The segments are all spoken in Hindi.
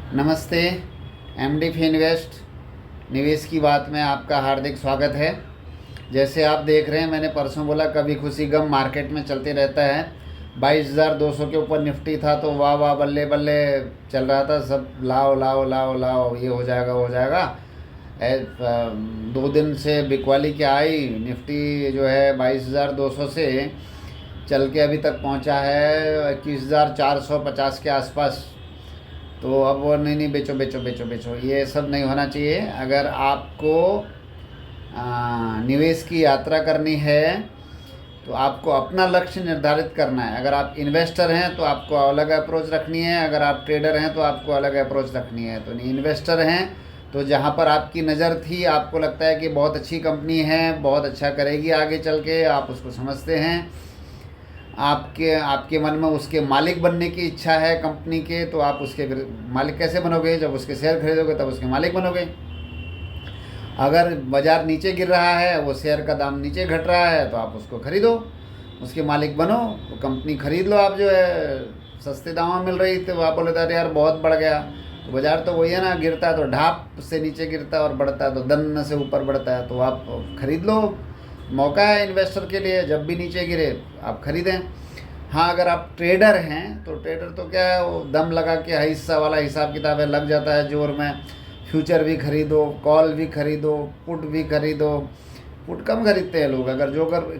नमस्ते। एमडी फिनवेस्ट निवेश की बात में आपका हार्दिक स्वागत है। जैसे आप देख रहे हैं, मैंने परसों बोला कभी खुशी गम मार्केट में चलते रहता है। 22,200 के ऊपर निफ्टी था तो वाह वाह बल्ले बल्ले चल रहा था, सब लाओ लाओ लाओ लाओ, ये हो जाएगा वो हो जाएगा। 2 दिन से बिकवाली क्या आई, निफ्टी जो है 22,200 से चल के अभी तक पहुंचा है 21,450 के आसपास। तो अब वो नहीं नहीं, बेचो बेचो बेचो बेचो, ये सब नहीं होना चाहिए। अगर आपको निवेश की यात्रा करनी है तो आपको अपना लक्ष्य निर्धारित करना है। अगर आप इन्वेस्टर हैं तो आपको अलग अप्रोच रखनी है, अगर आप ट्रेडर हैं तो आपको अलग अप्रोच रखनी है। तो इन्वेस्टर हैं तो जहाँ पर आपकी नज़र थी, आपको लगता है कि बहुत अच्छी कंपनी है, बहुत अच्छा करेगी आगे चल के, आप उसको समझते हैं, आपके आपके मन में उसके मालिक बनने की इच्छा है कंपनी के, तो आप उसके मालिक कैसे बनोगे? जब उसके शेयर खरीदोगे तब उसके मालिक बनोगे। अगर बाज़ार नीचे गिर रहा है, वो शेयर का दाम नीचे घट रहा है, तो आप उसको खरीदो, उसके मालिक बनो, तो कंपनी खरीद लो। आप जो है सस्ते दामों में मिल रही थी, तो आप बोले अरे यार बहुत बढ़ गया। तो बाज़ार तो वही है ना, गिरता है तो ढाप से नीचे गिरता है और बढ़ता है तो दन्न से ऊपर बढ़ता है। तो आप खरीद लो, मौका है इन्वेस्टर के लिए, जब भी नीचे गिरे आप खरीदें। हाँ, अगर आप ट्रेडर हैं तो ट्रेडर तो क्या है, वो दम लगा के हिस्सा वाला हिसाब किताब है, लग जाता है जोर में। फ्यूचर भी खरीदो, कॉल भी खरीदो, पुट भी खरीदो। पुट कम खरीदते हैं लोग। अगर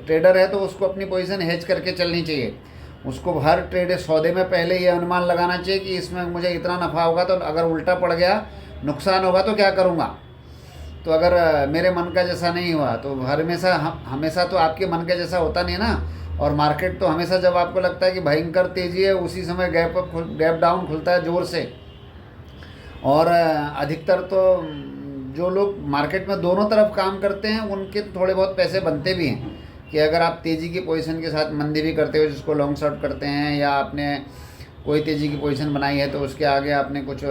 ट्रेडर है तो उसको अपनी पोजीशन हेज करके चलनी चाहिए। उसको हर ट्रेड सौदे में पहले ये अनुमान लगाना चाहिए कि इसमें मुझे इतना नफ़ा होगा, तो अगर उल्टा पड़ गया, नुकसान होगा तो क्या करूँगा। तो अगर मेरे मन का जैसा नहीं हुआ तो हमेशा तो आपके मन का जैसा होता नहीं ना। और मार्केट तो हमेशा, जब आपको लगता है कि भयंकर तेज़ी है, उसी समय गैप डाउन खुलता है ज़ोर से। और अधिकतर तो जो लोग मार्केट में दोनों तरफ काम करते हैं, उनके थोड़े बहुत पैसे बनते भी हैं। कि अगर आप तेज़ी की पोजीशन के साथ मंदी भी करते हो, जिसको लॉन्ग शॉर्ट करते हैं, या आपने कोई तेज़ी की पोजीशन बनाई है तो उसके आगे आपने कुछ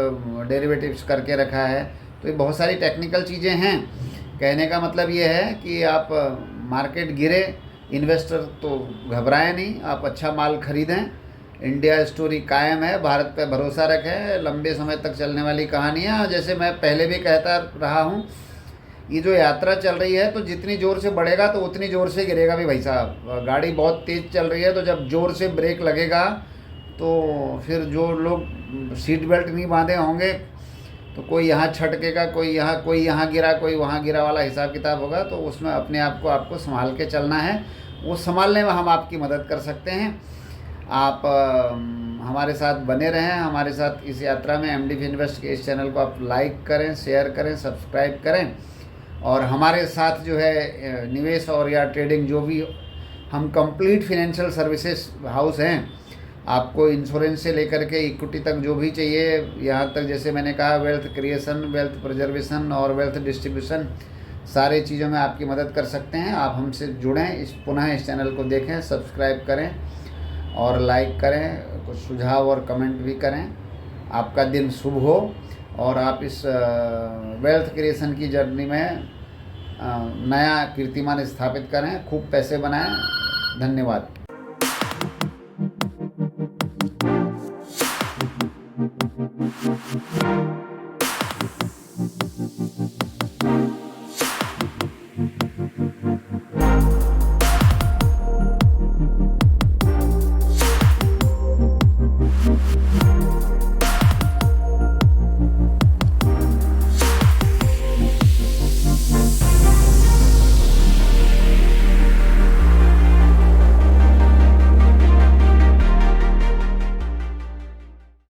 डेरिवेटिव्स करके रखा है, तो ये बहुत सारी टेक्निकल चीज़ें हैं। कहने का मतलब ये है कि आप मार्केट गिरे, इन्वेस्टर तो घबराएं नहीं, आप अच्छा माल खरीदें। इंडिया स्टोरी कायम है, भारत पे भरोसा रखें, लंबे समय तक चलने वाली कहानी है। जैसे मैं पहले भी कहता रहा हूँ, ये जो यात्रा चल रही है तो जितनी ज़ोर से बढ़ेगा तो उतनी ज़ोर से गिरेगा भी भाई साहब। गाड़ी बहुत तेज़ चल रही है तो जब ज़ोर से ब्रेक लगेगा तो फिर जो लोग सीट बेल्ट नहीं बांधे होंगे तो कोई यहाँ छटकेगा, कोई यहाँ गिरा, कोई वहाँ गिरा वाला हिसाब किताब होगा। तो उसमें अपने आप को आपको संभाल के चलना है। वो संभालने में हम आपकी मदद कर सकते हैं। आप हमारे साथ बने रहें, हमारे साथ इस यात्रा में। एमडी इन्वेस्ट के इस चैनल को आप लाइक करें, शेयर करें, सब्सक्राइब करें। और हमारे साथ जो है निवेश और या ट्रेडिंग, जो भी, हम कंप्लीट फिनेंशियल सर्विसेज हाउस हैं। आपको इंश्योरेंस से लेकर के इक्विटी तक जो भी चाहिए, यहाँ तक जैसे मैंने कहा वेल्थ क्रिएशन, वेल्थ प्रिजर्वेशन और वेल्थ डिस्ट्रीब्यूशन, सारी चीज़ों में आपकी मदद कर सकते हैं। आप हमसे जुड़ें, पुनः इस चैनल को देखें, सब्सक्राइब करें और लाइक करें, कुछ सुझाव और कमेंट भी करें। आपका दिन शुभ हो और आप इस वेल्थ क्रिएशन की जर्नी में नया कीर्तिमान स्थापित करें, खूब पैसे बनाएं। धन्यवाद।